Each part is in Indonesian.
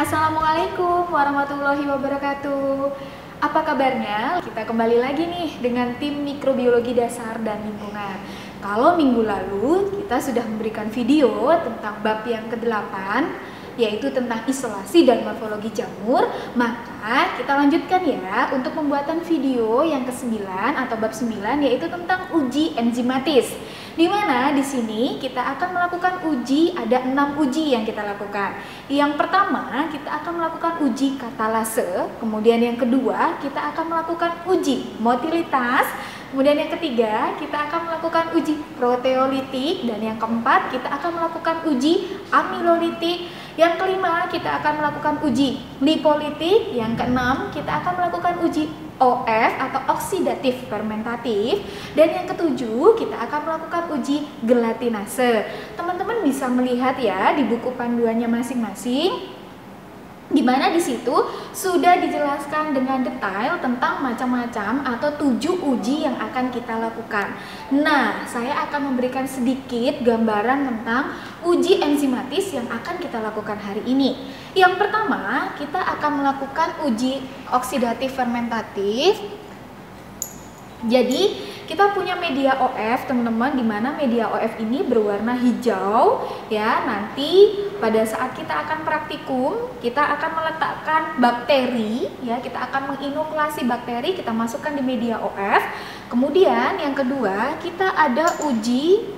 Assalamualaikum warahmatullahi wabarakatuh. Apa kabarnya? Kita kembali lagi nih dengan tim mikrobiologi dasar dan lingkungan. Kalau minggu lalu kita sudah memberikan video tentang bab yang ke-8, yaitu tentang isolasi dan morfologi jamur, maka kita lanjutkan ya untuk pembuatan video yang ke-9 atau bab 9, yaitu tentang uji enzimatis. Di mana di sini kita akan melakukan uji, ada 6 uji yang kita lakukan. Yang pertama, kita akan melakukan uji katalase, kemudian yang kedua, kita akan melakukan uji motilitas, kemudian yang ketiga, kita akan melakukan uji proteolitik, dan yang keempat, kita akan melakukan uji amilolitik. Yang kelima, kita akan melakukan uji lipolitik. Yang keenam, kita akan melakukan uji OF atau oksidatif fermentatif. Dan yang ketujuh, kita akan melakukan uji gelatinase. Teman-teman bisa melihat ya di buku panduannya masing-masing, di mana di situ sudah dijelaskan dengan detail tentang macam-macam atau 7 uji yang akan kita lakukan. Nah, saya akan memberikan sedikit gambaran tentang uji enzimatis yang akan kita lakukan hari ini. Yang pertama, kita akan melakukan uji oksidatif fermentatif. Jadi, kita punya media OF, teman-teman, di mana media OF ini berwarna hijau ya. Nanti pada saat kita akan praktikum, kita akan meletakkan bakteri ya, kita akan menginokulasi bakteri, kita masukkan di media OF. Kemudian yang kedua, kita ada uji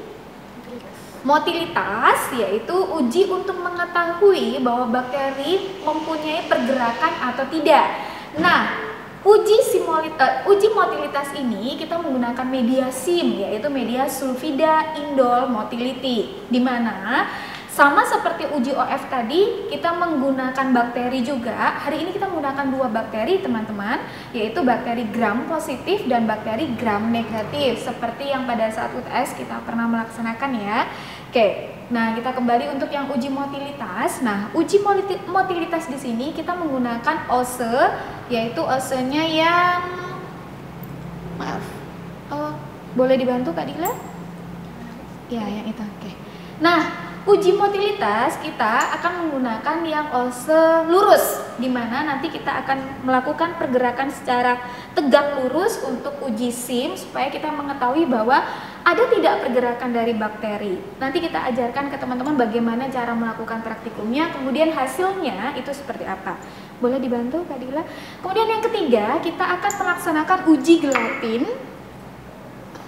motilitas, yaitu uji untuk mengetahui bahwa bakteri mempunyai pergerakan atau tidak. Nah, uji motilitas ini kita menggunakan media SIM, yaitu media sulfida indol motility, di mana sama seperti uji OF tadi, kita menggunakan bakteri juga. Hari ini kita menggunakan 2 bakteri, teman-teman, yaitu bakteri gram positif dan bakteri gram negatif, seperti yang pada saat UTS kita pernah melaksanakan ya. Oke, nah kita kembali untuk yang uji motilitas. Nah, uji motilitas di sini kita menggunakan OSE, yaitu OSE-nya yang, maaf, boleh dibantu Kak Dila? Ya, yang itu. Oke. Nah, uji motilitas kita akan menggunakan yang OSE lurus, di mana nanti kita akan melakukan pergerakan secara tegak lurus untuk uji SIM supaya kita mengetahui bahwa ada tidak pergerakan dari bakteri. Nanti kita ajarkan ke teman-teman bagaimana cara melakukan praktikumnya, kemudian hasilnya itu seperti apa. Boleh dibantu Kak Dila? Kemudian yang ketiga, kita akan melaksanakan uji gelatin.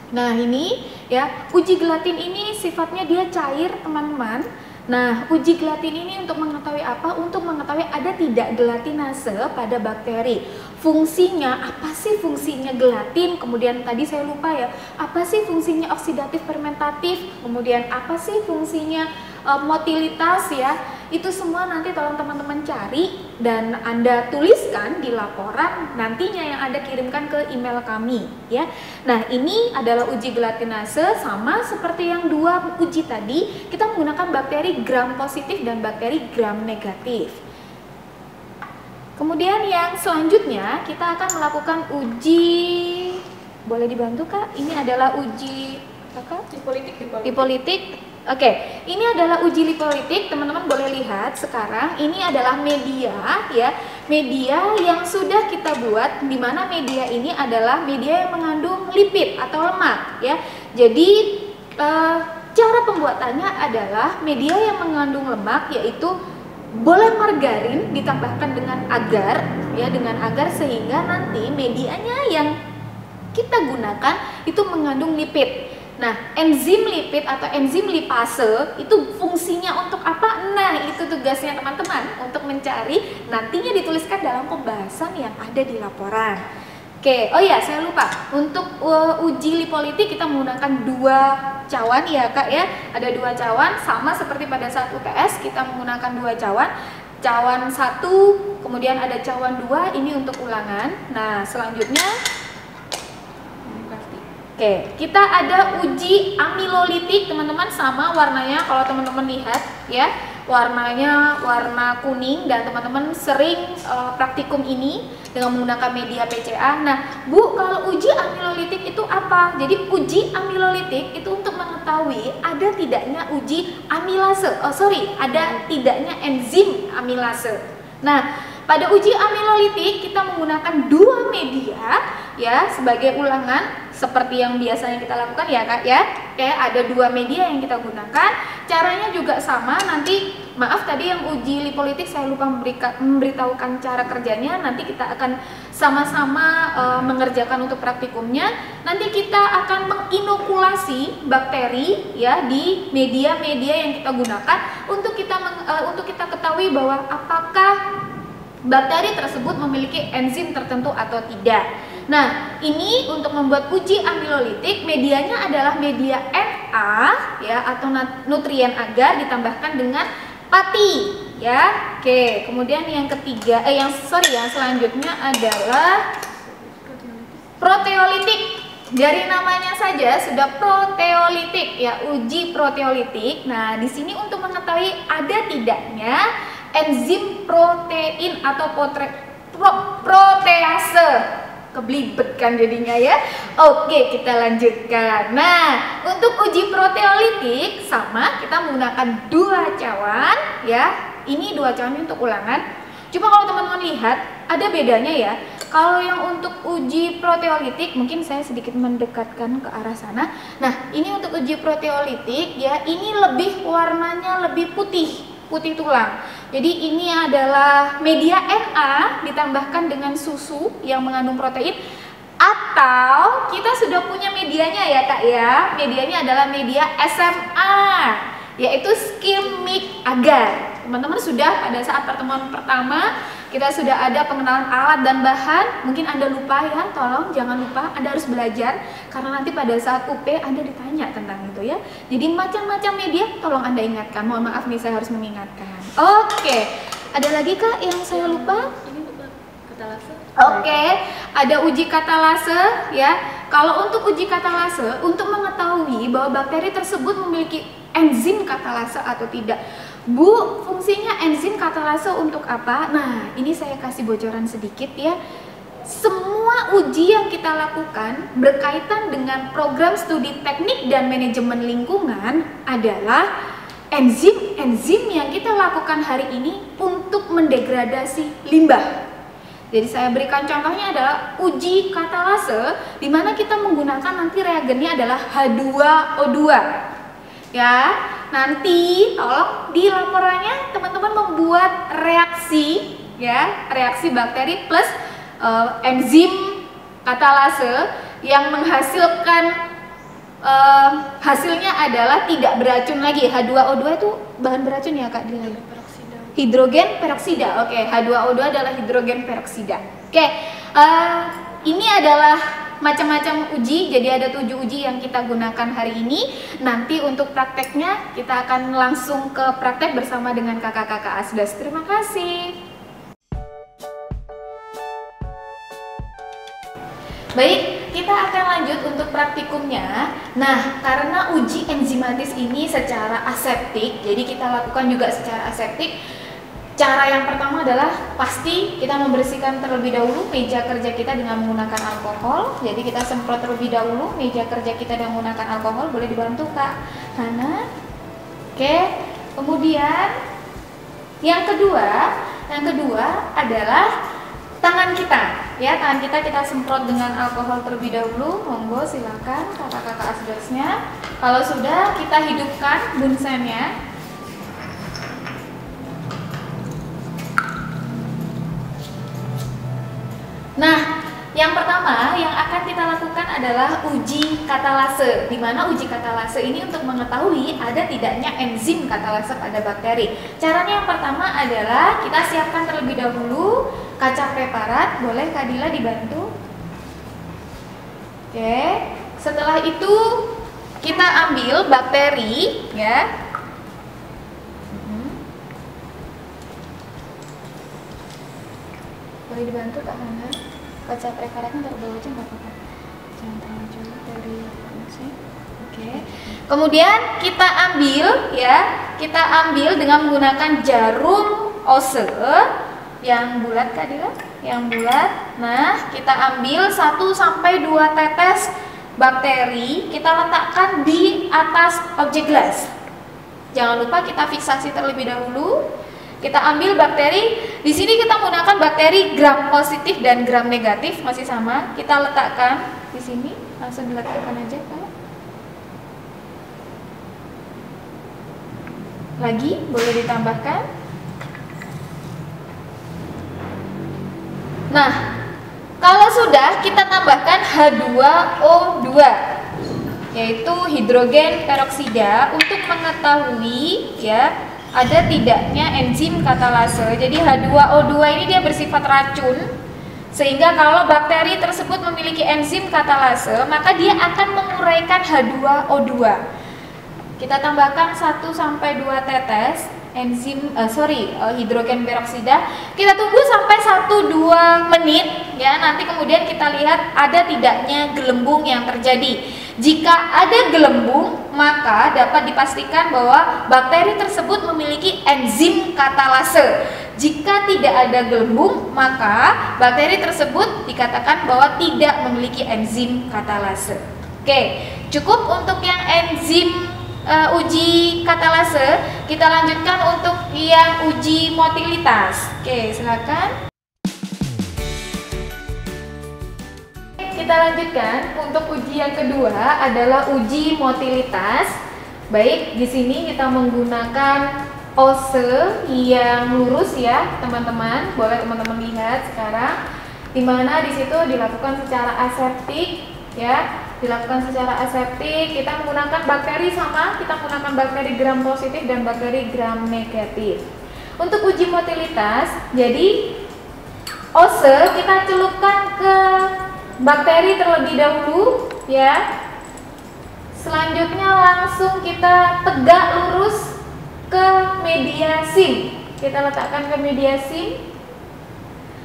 Nah, ini ya, uji gelatin ini sifatnya dia cair, teman-teman. Nah, uji gelatin ini untuk mengetahui apa? Untuk mengetahui ada tidak gelatinase pada bakteri. Fungsinya, apa sih fungsinya gelatin? Kemudian tadi saya lupa ya, apa sih fungsinya oksidatif fermentatif? Kemudian apa sih fungsinya motilitas ya? Itu semua nanti tolong teman-teman cari dan Anda tuliskan di laporan nantinya yang Anda kirimkan ke email kami ya. Nah, ini adalah uji gelatinase, sama seperti yang 2 uji tadi, kita menggunakan bakteri gram positif dan bakteri gram negatif. Kemudian yang selanjutnya kita akan melakukan uji, boleh dibantu Kak? Ini adalah uji apa? Lipolitik. Oke, ini adalah uji lipolitik, teman-teman boleh lihat sekarang ini adalah media ya, media yang sudah kita buat, di mana media ini adalah media yang mengandung lipid atau lemak ya. Jadi cara pembuatannya adalah media yang mengandung lemak, yaitu boleh margarin ditambahkan dengan agar ya, dengan agar sehingga nanti medianya yang kita gunakan itu mengandung lipid. Nah, enzim lipid atau enzim lipase itu fungsinya untuk apa? Nah, itu tugasnya teman-teman untuk mencari, nantinya dituliskan dalam pembahasan yang ada di laporan. Oke, oh ya saya lupa, untuk uji lipolitik kita menggunakan 2 cawan ya Kak ya. Ada 2 cawan, sama seperti pada saat UTS kita menggunakan 2 cawan. Cawan 1, kemudian ada cawan 2, ini untuk ulangan. Nah, selanjutnya oke, kita ada uji amilolitik, teman-teman, sama warnanya kalau teman-teman lihat ya, warnanya warna kuning, dan teman-teman sering praktikum ini dengan menggunakan media PCA. Nah, Bu, kalau uji amilolitik itu apa? Jadi uji amilolitik itu untuk mengetahui ada tidaknya uji amilase, ada tidaknya enzim amilase. Nah, pada uji amilolitik kita menggunakan dua media ya sebagai ulangan seperti yang biasanya kita lakukan ya Kak ya. Oke, ada dua media yang kita gunakan. Caranya juga sama. Nanti maaf tadi yang uji lipolitik saya lupa memberitahukan cara kerjanya. Nanti kita akan sama-sama mengerjakan untuk praktikumnya. Nanti kita akan menginokulasi bakteri ya di media-media yang kita gunakan untuk kita ketahui bahwa apakah bakteri tersebut memiliki enzim tertentu atau tidak. Nah, ini untuk membuat uji amilolitik medianya adalah media Na ya atau nutrien agar ditambahkan dengan pati ya. Oke, kemudian yang ketiga yang selanjutnya adalah proteolitik. Dari namanya saja sudah proteolitik ya, uji proteolitik. Nah, di sini untuk mengetahui ada tidaknya enzim protein atau protease. Keblibet kan jadinya ya. Oke, kita lanjutkan. Nah, untuk uji proteolitik sama kita menggunakan dua cawan ya. Ini dua cawan untuk ulangan. Cuma kalau teman-teman lihat ada bedanya ya. Kalau yang untuk uji proteolitik mungkin saya sedikit mendekatkan ke arah sana. Nah, ini untuk uji proteolitik ya, ini lebih warnanya lebih putih tulang. Jadi ini adalah media Na ditambahkan dengan susu yang mengandung protein, atau kita sudah punya medianya ya Kak ya. Medianya adalah media SMA, yaitu skimmic agar. Teman-teman sudah pada saat pertemuan pertama kita sudah ada pengenalan alat dan bahan. Mungkin Anda lupa ya, tolong jangan lupa Anda harus belajar karena nanti pada saat UP Anda ditanya tentang itu ya. Jadi macam-macam media tolong Anda ingatkan. Mohon maaf nih saya harus mengingatkan. Oke, ada lagi Kak yang saya lupa? Ini katalase. Oke, ada uji katalase ya. Kalau untuk uji katalase, untuk mengetahui bahwa bakteri tersebut memiliki enzim katalase atau tidak. Bu, fungsinya enzim katalase untuk apa? Nah, ini saya kasih bocoran sedikit ya. Semua uji yang kita lakukan berkaitan dengan program studi teknik dan manajemen lingkungan adalah enzim-enzim yang kita lakukan hari ini untuk mendegradasi limbah. Jadi saya berikan contohnya adalah uji katalase, di mana kita menggunakan nanti reagennya adalah H2O2. Ya, nanti tolong di laporannya teman-teman membuat reaksi ya, reaksi bakteri plus enzim katalase yang menghasilkan hasilnya adalah tidak beracun lagi. H2O2 itu bahan beracun ya Kak? Hidrogen peroksida. Oke, H2O2 adalah hidrogen peroksida. Oke, ini adalah macam-macam uji. Jadi ada 7 uji yang kita gunakan hari ini. Nanti untuk prakteknya kita akan langsung ke praktek bersama dengan kakak-kakak Asdas. Terima kasih. Baik, kita akan lanjut untuk praktikumnya. Nah, karena uji enzimatis ini secara aseptik, jadi kita lakukan juga secara aseptik. Cara yang pertama adalah pasti kita membersihkan terlebih dahulu meja kerja kita dengan menggunakan alkohol. Jadi kita semprot terlebih dahulu meja kerja kita dengan menggunakan alkohol. Boleh dibantu Kak Hana. Oke. Kemudian yang kedua adalah tangan kita. Ya, tangan kita semprot dengan alkohol terlebih dahulu. Monggo silakan kakak-kakak asdosnya. Kalau sudah, kita hidupkan bunsennya. Nah, yang pertama yang akan kita lakukan adalah uji katalase. Di mana uji katalase ini untuk mengetahui ada tidaknya enzim katalase pada bakteri. Caranya yang pertama adalah kita siapkan terlebih dahulu kaca preparat. Boleh Kak Dila dibantu? Oke. Setelah itu kita ambil bakteri ya. Boleh dibantu Kak Hana? Kaca preparatnya taruh bawah aja nggak apa-apa. Jangan terlalu jauh dari sini. Oke. Kemudian kita ambil ya, kita ambil dengan menggunakan jarum ose yang bulat Kak Dila, yang bulat. Nah, kita ambil 1 sampai 2 tetes bakteri, kita letakkan di atas objek gelas. Jangan lupa kita fiksasi terlebih dahulu. Kita ambil bakteri, di sini kita menggunakan bakteri gram positif dan gram negatif, masih sama. Kita letakkan di sini, langsung diletakkan aja, Kak. Lagi boleh ditambahkan. Nah, kalau sudah kita tambahkan H2O2, yaitu hidrogen peroksida, untuk mengetahui ya ada tidaknya enzim katalase. Jadi H2O2 ini dia bersifat racun, sehingga kalau bakteri tersebut memiliki enzim katalase, maka dia akan menguraikan H2O2. Kita tambahkan 1 sampai 2 tetes hidrogen peroksida. Kita tunggu sampai 1-2 menit ya. Nanti kemudian kita lihat ada tidaknya gelembung yang terjadi. Jika ada gelembung, maka dapat dipastikan bahwa bakteri tersebut memiliki enzim katalase. Jika tidak ada gelembung, maka bakteri tersebut dikatakan bahwa tidak memiliki enzim katalase. Oke, cukup untuk yang enzim uji katalase. Kita lanjutkan untuk yang uji motilitas. Oke, silakan. Kita lanjutkan untuk uji yang kedua adalah uji motilitas. Baik, di sini kita menggunakan ose yang lurus ya, teman-teman. Boleh teman-teman lihat sekarang, di mana di situ dilakukan secara aseptik ya. Dilakukan secara aseptik, kita menggunakan bakteri sama, kita menggunakan bakteri gram positif dan bakteri gram negatif. Untuk uji motilitas, jadi ose kita celupkan ke bakteri terlebih dahulu ya. Selanjutnya langsung kita tegak lurus ke media sim. Kita letakkan ke media sim.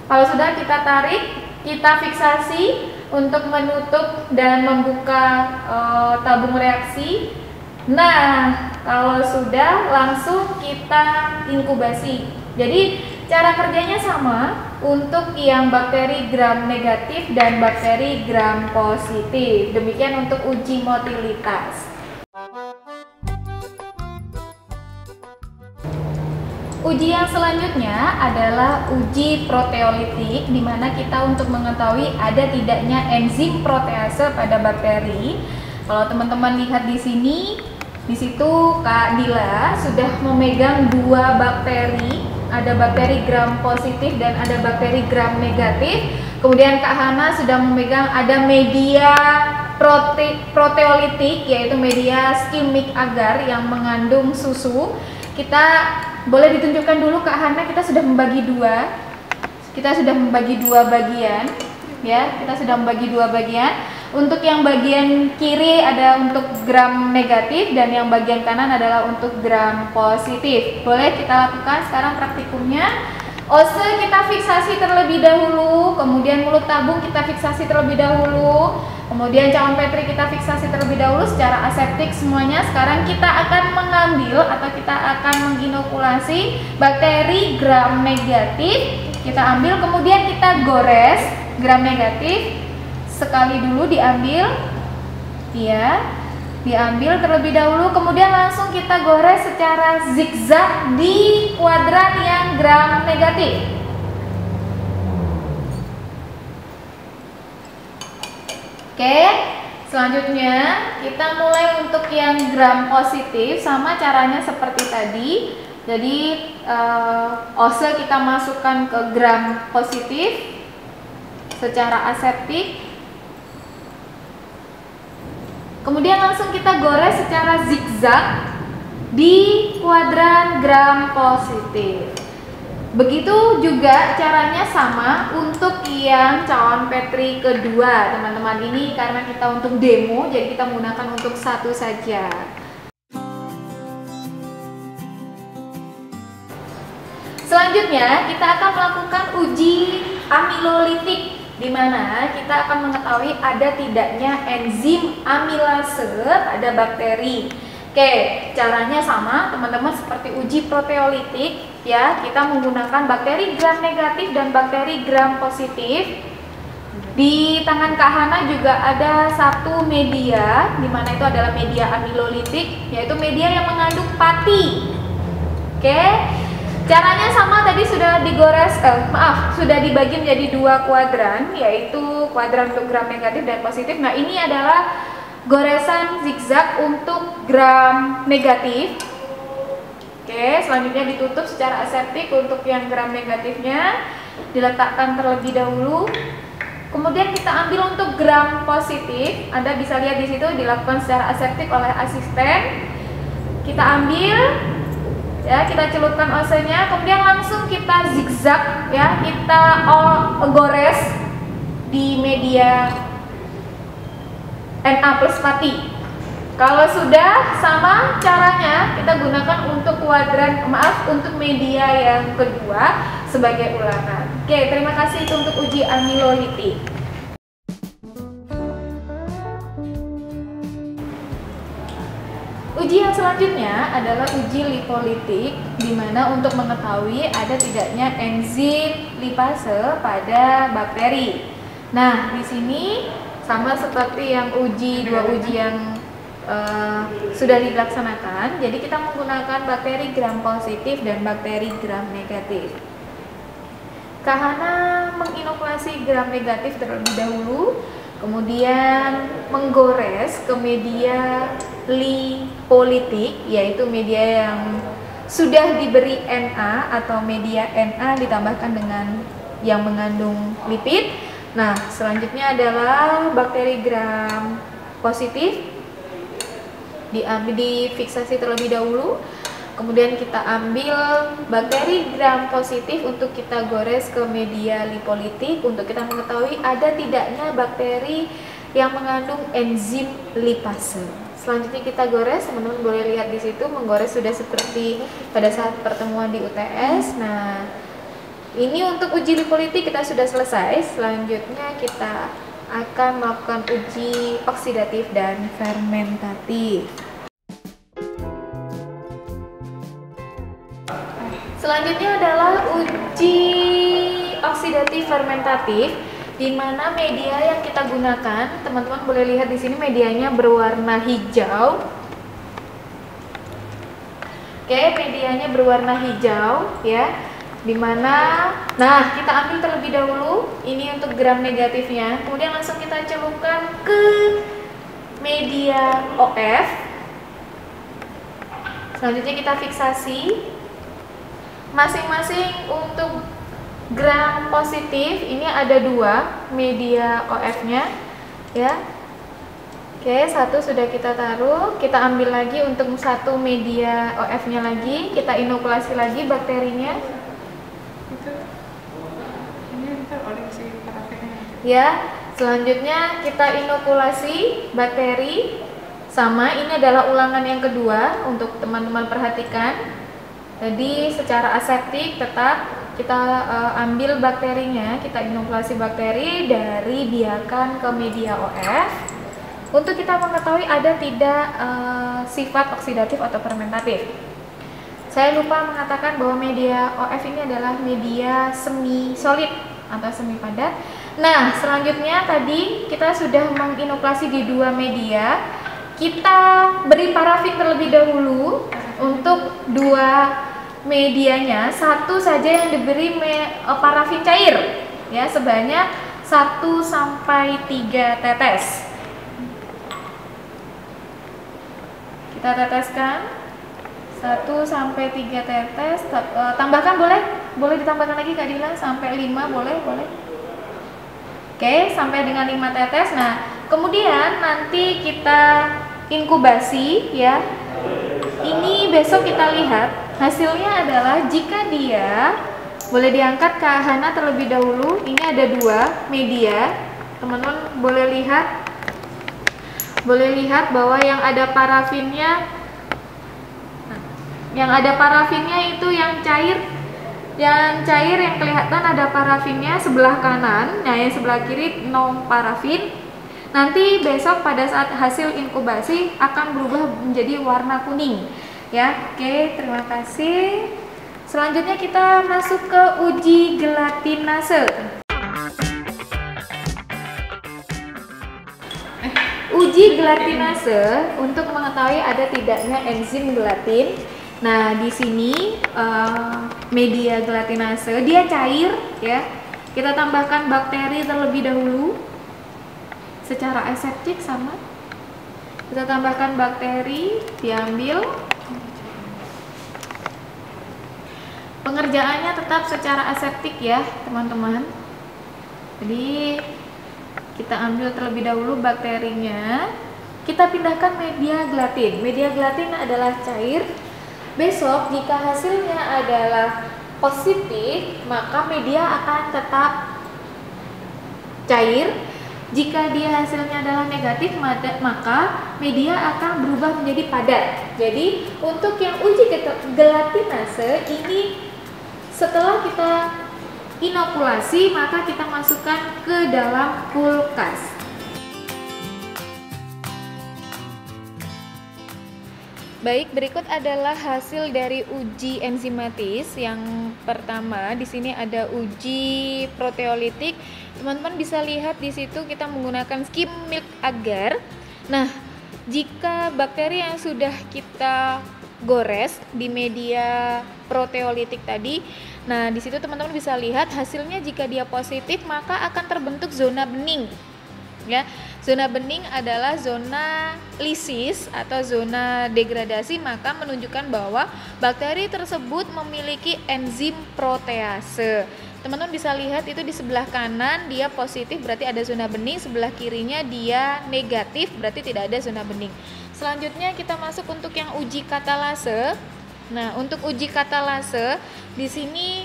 Kalau sudah, kita tarik, kita fiksasi untuk menutup dan membuka tabung reaksi. Nah, kalau sudah, langsung kita inkubasi. Jadi cara kerjanya sama untuk yang bakteri gram negatif dan bakteri gram positif. Demikian untuk uji motilitas. Uji yang selanjutnya adalah uji proteolitik, di mana kita untuk mengetahui ada tidaknya enzim protease pada bakteri. Kalau teman-teman lihat di sini, di situ Kak Dila sudah memegang 2 bakteri, ada bakteri gram positif dan ada bakteri gram negatif. Kemudian Kak Hana sudah memegang ada media proteolitik, yaitu media skimik agar yang mengandung susu. Kita boleh ditunjukkan dulu Kak Hana, kita sudah membagi 2 bagian ya. Kita sudah membagi 2 bagian. Untuk yang bagian kiri ada untuk gram negatif dan yang bagian kanan adalah untuk gram positif. Boleh kita lakukan sekarang praktikumnya. Ose kita fiksasi terlebih dahulu, kemudian mulut tabung kita fiksasi terlebih dahulu, kemudian cawan petri kita fiksasi terlebih dahulu secara aseptik semuanya. Sekarang kita akan mengambil atau kita akan menginokulasi bakteri gram negatif. Kita ambil, kemudian kita gores gram negatif sekali dulu, diambil ya. Diambil terlebih dahulu, kemudian langsung kita gores secara zigzag di kuadran yang gram negatif. Oke, selanjutnya kita mulai untuk yang gram positif. Sama caranya seperti tadi. Jadi ose kita masukkan ke gram positif secara aseptik. Kemudian langsung kita gores secara zigzag di kuadran gram positif. Begitu juga caranya sama untuk yang cawan petri kedua, teman-teman. Ini karena kita untuk demo, jadi kita menggunakan untuk satu saja. Selanjutnya kita akan melakukan uji amilolitik, di mana kita akan mengetahui ada tidaknya enzim amilase pada bakteri. Oke, caranya sama teman-teman seperti uji proteolitik ya. Kita menggunakan bakteri gram negatif dan bakteri gram positif. Di tangan Kak Hana juga ada satu media, di mana itu adalah media amilolitik, yaitu media yang mengandung pati. Oke. Caranya sama, tadi sudah digores, sudah dibagi menjadi 2 kuadran, yaitu kuadran untuk gram negatif dan positif. Nah, ini adalah goresan zigzag untuk gram negatif. Oke, selanjutnya ditutup secara aseptik untuk yang gram negatifnya, diletakkan terlebih dahulu. Kemudian kita ambil untuk gram positif, Anda bisa lihat di situ dilakukan secara aseptik oleh asisten. Kita ambil, ya, kita celupkan OC-nya, kemudian langsung kita zigzag, ya, kita gores di media Na plus pati. Kalau sudah sama caranya, kita gunakan untuk untuk media yang kedua sebagai ulangan. Oke, terima kasih itu untuk uji amilolitik. Uji yang selanjutnya adalah uji lipolitik, di mana untuk mengetahui ada tidaknya enzim lipase pada bakteri. Nah, di sini sama seperti yang dua uji yang sudah dilaksanakan. Jadi kita menggunakan bakteri gram positif dan bakteri gram negatif. Kahana menginokulasi gram negatif terlebih dahulu, kemudian menggores ke media lipolitik, yaitu media yang sudah diberi Na atau media Na ditambahkan dengan yang mengandung lipid. Nah, selanjutnya adalah bakteri gram positif, diambil, difiksasi terlebih dahulu. Kemudian kita ambil bakteri gram positif untuk kita gores ke media lipolitik untuk kita mengetahui ada tidaknya bakteri yang mengandung enzim lipase. Selanjutnya kita gores, teman-teman boleh lihat di situ menggores sudah seperti pada saat pertemuan di UTS. Nah, ini untuk uji lipolitik kita sudah selesai. Selanjutnya kita akan melakukan uji oksidatif dan fermentatif. Selanjutnya adalah uji oksidatif fermentatif, di mana media yang kita gunakan, teman-teman boleh lihat di sini medianya berwarna hijau. Oke, medianya berwarna hijau, ya. Dimana, nah, kita ambil terlebih dahulu ini untuk gram negatifnya, kemudian langsung kita celupkan ke media OF. Selanjutnya kita fiksasi masing-masing. Untuk gram positif ini ada 2 media OF-nya, ya. Oke, 1 sudah kita taruh, kita ambil lagi untuk 1 media OF-nya lagi, kita inokulasi lagi bakterinya. Ya, selanjutnya kita inokulasi bakteri. Sama, ini adalah ulangan yang kedua untuk teman-teman perhatikan. Jadi secara aseptik tetap kita ambil bakterinya, kita inokulasi bakteri dari biakan ke media OF untuk kita mengetahui ada tidak sifat oksidatif atau fermentatif. Saya lupa mengatakan bahwa media OF ini adalah media semi solid atau semi padat. Nah, selanjutnya tadi kita sudah menginokulasi di 2 media. Kita beri parafin terlebih dahulu untuk 2 medianya, 1 saja yang diberi parafin cair, ya, sebanyak 1 sampai 3 tetes. Kita teteskan 1 sampai 3 tetes. Tambahkan boleh ditambahkan lagi Kak Dila sampai 5 boleh. Oke, sampai dengan 5 tetes. Nah, kemudian nanti kita inkubasi, ya. Ini besok kita lihat hasilnya adalah jika dia boleh diangkat ke Hana terlebih dahulu. Ini ada 2 media. Teman-teman boleh lihat bahwa yang ada parafinnya itu yang cair. Yang cair yang kelihatan ada parafinnya sebelah kanan, nah yang sebelah kiri no parafin. Nanti besok pada saat hasil inkubasi akan berubah menjadi warna kuning, ya. Oke, terima kasih. Selanjutnya kita masuk ke uji gelatinase. Uji gelatinase untuk mengetahui ada tidaknya enzim gelatin. Nah, di sini media gelatinase dia cair ya. Kita tambahkan bakteri terlebih dahulu secara aseptik sama. Kita tambahkan bakteri, diambil. Pengerjaannya tetap secara aseptik ya, teman-teman. Jadi kita ambil terlebih dahulu bakterinya. Kita pindahkan media gelatin. Media gelatin adalah cair. Besok jika hasilnya adalah positif, maka media akan tetap cair. Jika dia hasilnya adalah negatif, maka media akan berubah menjadi padat. Jadi untuk yang uji gelatinase ini, setelah kita inokulasi, maka kita masukkan ke dalam kulkas. Baik, berikut adalah hasil dari uji enzimatis. Yang pertama, di sini ada uji proteolitik. Teman-teman bisa lihat di situ kita menggunakan skim milk agar. Nah, jika bakteri yang sudah kita gores di media proteolitik tadi, nah di situ teman-teman bisa lihat hasilnya jika dia positif maka akan terbentuk zona bening. Ya, zona bening adalah zona lisis atau zona degradasi, maka menunjukkan bahwa bakteri tersebut memiliki enzim protease. Teman-teman bisa lihat itu di sebelah kanan dia positif berarti ada zona bening, sebelah kirinya dia negatif berarti tidak ada zona bening. Selanjutnya kita masuk untuk yang uji katalase. Nah, untuk uji katalase di sini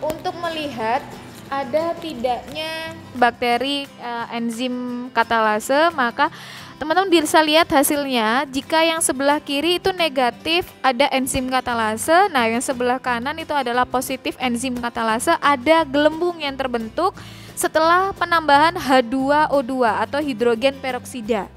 untuk melihat ada tidaknya bakteri enzim katalase, maka teman-teman bisa lihat hasilnya. Jika yang sebelah kiri itu negatif ada enzim katalase, nah yang sebelah kanan itu adalah positif enzim katalase, ada gelembung yang terbentuk setelah penambahan H2O2 atau hidrogen peroksida.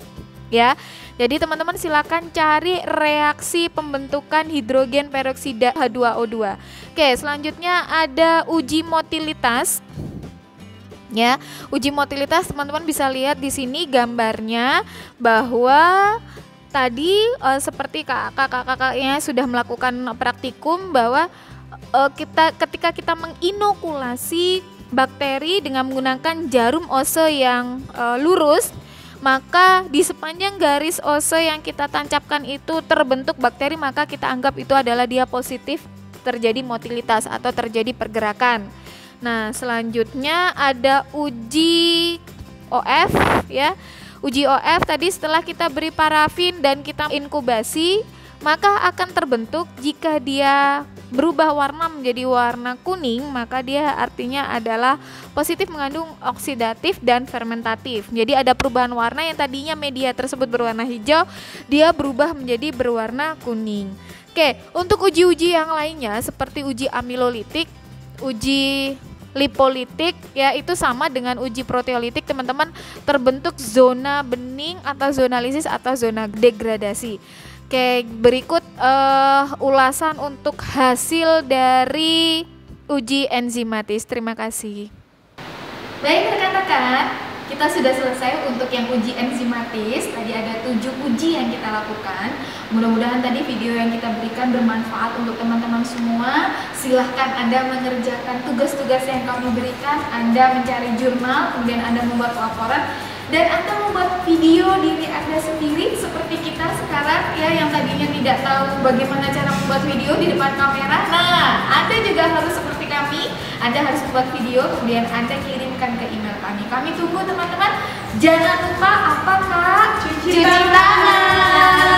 Ya, jadi teman-teman silakan cari reaksi pembentukan hidrogen peroksida H2O2. Oke, selanjutnya ada uji motilitas. Ya, uji motilitas teman-teman bisa lihat di sini gambarnya bahwa tadi seperti kakak-kakaknya sudah melakukan praktikum bahwa ketika kita menginokulasi bakteri dengan menggunakan jarum ose yang lurus, maka di sepanjang garis ose yang kita tancapkan itu terbentuk bakteri, maka kita anggap itu adalah dia positif terjadi motilitas atau terjadi pergerakan. Nah, selanjutnya ada uji OF ya. Uji OF tadi setelah kita beri parafin dan kita inkubasi, maka akan terbentuk jika dia berubah warna menjadi warna kuning, maka dia artinya adalah positif mengandung oksidatif dan fermentatif. Jadi ada perubahan warna, yang tadinya media tersebut berwarna hijau, dia berubah menjadi berwarna kuning. Oke, untuk uji-uji yang lainnya seperti uji amilolitik, uji lipolitik ya, itu sama dengan uji proteolitik teman-teman, terbentuk zona bening atau zona lisis atau zona degradasi. Oke, berikut ulasan untuk hasil dari uji enzimatis. Terima kasih. Baik rekan-rekan, kita sudah selesai untuk yang uji enzimatis. Tadi ada 7 uji yang kita lakukan. Mudah-mudahan tadi video yang kita berikan bermanfaat untuk teman-teman semua. Silahkan Anda mengerjakan tugas-tugas yang kami berikan. Anda mencari jurnal, kemudian Anda membuat laporan, dan Anda membuat video diri Anda sendiri seperti kita sekarang ya, yang tadinya tidak tahu bagaimana cara membuat video di depan kamera. Nah, Anda juga harus seperti kami. Anda harus membuat video, kemudian Anda kirimkan ke email kami. Kami tunggu teman-teman. Jangan lupa apa Kak? Cuci tangan.